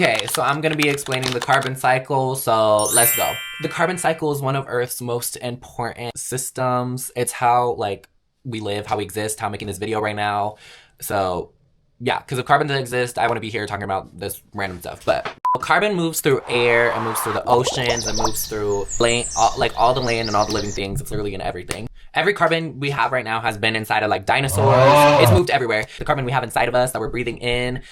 Okay, so I'm gonna be explaining the carbon cycle, so let's go. The carbon cycle is one of Earth's most important systems. It's how, like, we live, how we exist, how I'm making this video right now. So, yeah, because if carbon doesn't exist, I want to be here talking about this random stuff. But carbon moves through air, it moves through the oceans, it moves through land, all the land and all the living things. It's literally in everything. Every carbon we have right now has been inside of, like, dinosaurs. It's moved everywhere. The carbon we have inside of us that we're breathing in,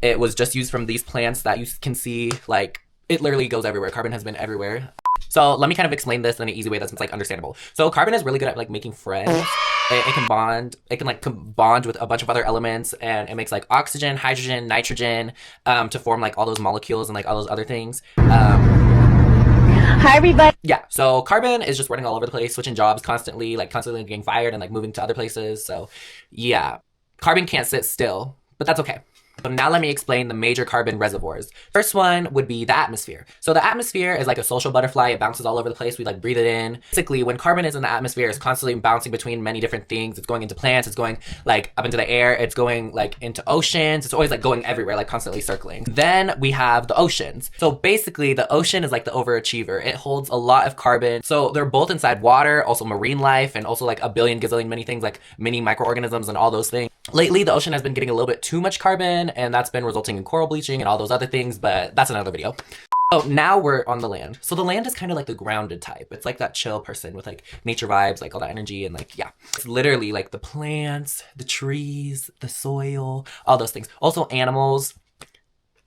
it was just used from these plants that you can see. Like, it literally goes everywhere. Carbon has been everywhere. So let me kind of explain this in an easy way that's, like, understandable. So carbon is really good at, like, making friends. It can bond. It can, like, bond with a bunch of other elements, and it makes, like, oxygen, hydrogen, nitrogen, to form, like, all those molecules and, like, all those other things. Hi, everybody. Yeah, so carbon is just running all over the place, switching jobs constantly, like, constantly getting fired and, like, moving to other places. So yeah, carbon can't sit still, but that's okay. So now let me explain the major carbon reservoirs. First one would be the atmosphere. So the atmosphere is like a social butterfly. It bounces all over the place. We, like, breathe it in. Basically, when carbon is in the atmosphere, it's constantly bouncing between many different things. It's going into plants. It's going, like, up into the air. It's going, like, into oceans. It's always, like, going everywhere, like, constantly circling. Then we have the oceans. So basically, the ocean is like the overachiever. It holds a lot of carbon. So they're both inside water, also marine life, and also, like, a billion gazillion many things, like mini microorganisms and all those things. Lately, the ocean has been getting a little bit too much carbon, and that's been resulting in coral bleaching and all those other things, but that's another video. So now we're on the land. So the land is kind of like the grounded type. It's like that chill person with, like, nature vibes, like all that energy, and, like, yeah. It's literally like the plants, the trees, the soil, all those things. Also animals.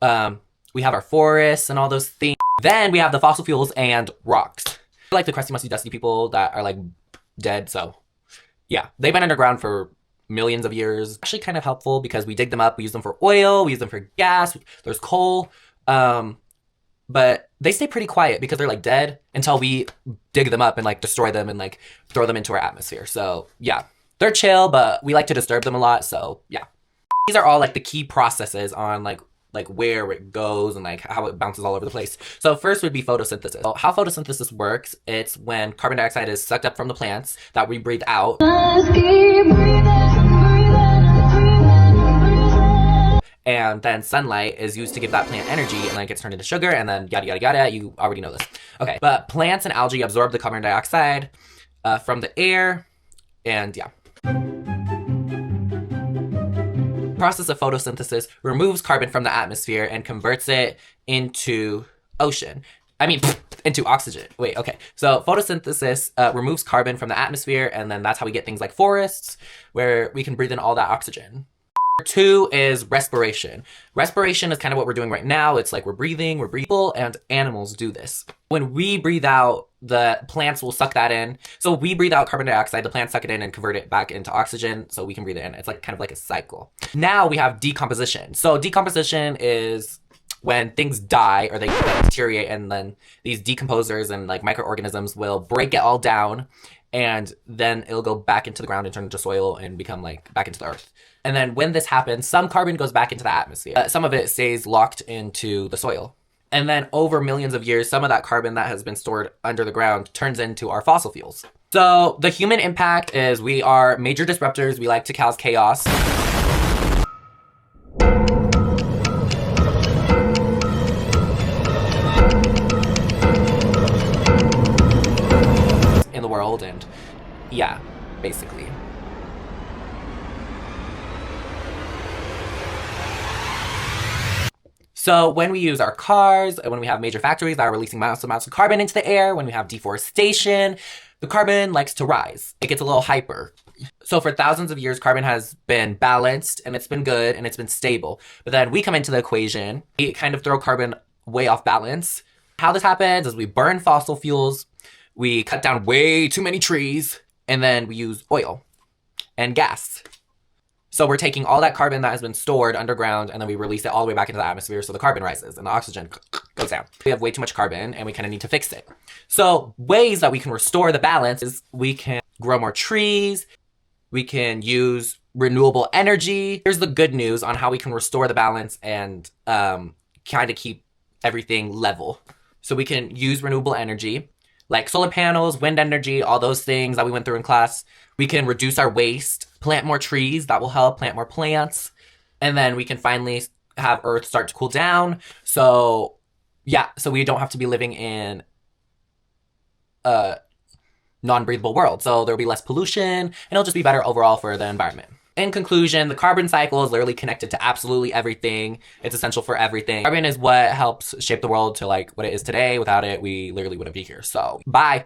We have our forests and all those things. Then we have the fossil fuels and rocks. Like the crusty, musty, dusty people that are, like, dead, so yeah. They've been underground for millions of years. Actually kind of helpful because we dig them up, we use them for oil, we use them for gas, there's coal, but they stay pretty quiet because they're, like, dead until we dig them up and, like, destroy them and, like, throw them into our atmosphere. So yeah, they're chill, but we like to disturb them a lot. So yeah, these are all, like, the key processes on, like where it goes and, like, how it bounces all over the place. So first would be photosynthesis. So how photosynthesis works, it's when carbon dioxide is sucked up from the plants that we breathe out. And then sunlight is used to give that plant energy, and then it gets turned into sugar, and then yada, yada, yada. You already know this. Okay, but plants and algae absorb the carbon dioxide from the air, and yeah. Process of photosynthesis removes carbon from the atmosphere and converts it into into oxygen. Wait, okay. So photosynthesis removes carbon from the atmosphere, and then that's how we get things like forests, where we can breathe in all that oxygen. Two is respiration. Respiration is kind of what we're doing right now. It's like we're breathing, people and animals do this. When we breathe out, the plants will suck that in. So we breathe out carbon dioxide, the plants suck it in and convert it back into oxygen so we can breathe it in. It's like kind of like a cycle. Now we have decomposition. So decomposition is when things die or they deteriorate, and then these decomposers and, like, microorganisms will break it all down, and then it'll go back into the ground and turn into soil and become, like, back into the earth. And then when this happens, some carbon goes back into the atmosphere. Some of it stays locked into the soil. And then over millions of years, some of that carbon that has been stored under the ground turns into our fossil fuels. So the human impact is we are major disruptors. We like to cause chaos. In the world, and yeah, basically. So when we use our cars, when we have major factories that are releasing massive amounts of carbon into the air, when we have deforestation, the carbon likes to rise. It gets a little hyper. So for thousands of years, carbon has been balanced, and it's been good, and it's been stable. But then we come into the equation, we kind of throw carbon way off balance. How this happens is we burn fossil fuels, we cut down way too many trees, and then we use oil and gas. So we're taking all that carbon that has been stored underground, and then we release it all the way back into the atmosphere, so the carbon rises and the oxygen goes down. We have way too much carbon, and we kind of need to fix it. So ways that we can restore the balance is we can grow more trees, we can use renewable energy. Here's the good news on how we can restore the balance and kind of keep everything level. So we can use renewable energy, like solar panels, wind energy, all those things that we went through in class. We can reduce our waste, plant more trees, that will help, plant more plants. And then we can finally have Earth start to cool down. So yeah, so we don't have to be living in a non-breathable world. So there'll be less pollution and it'll just be better overall for the environment. In conclusion, the carbon cycle is literally connected to absolutely everything. It's essential for everything. Carbon is what helps shape the world to like what it is today. Without it, we literally wouldn't be here. So bye.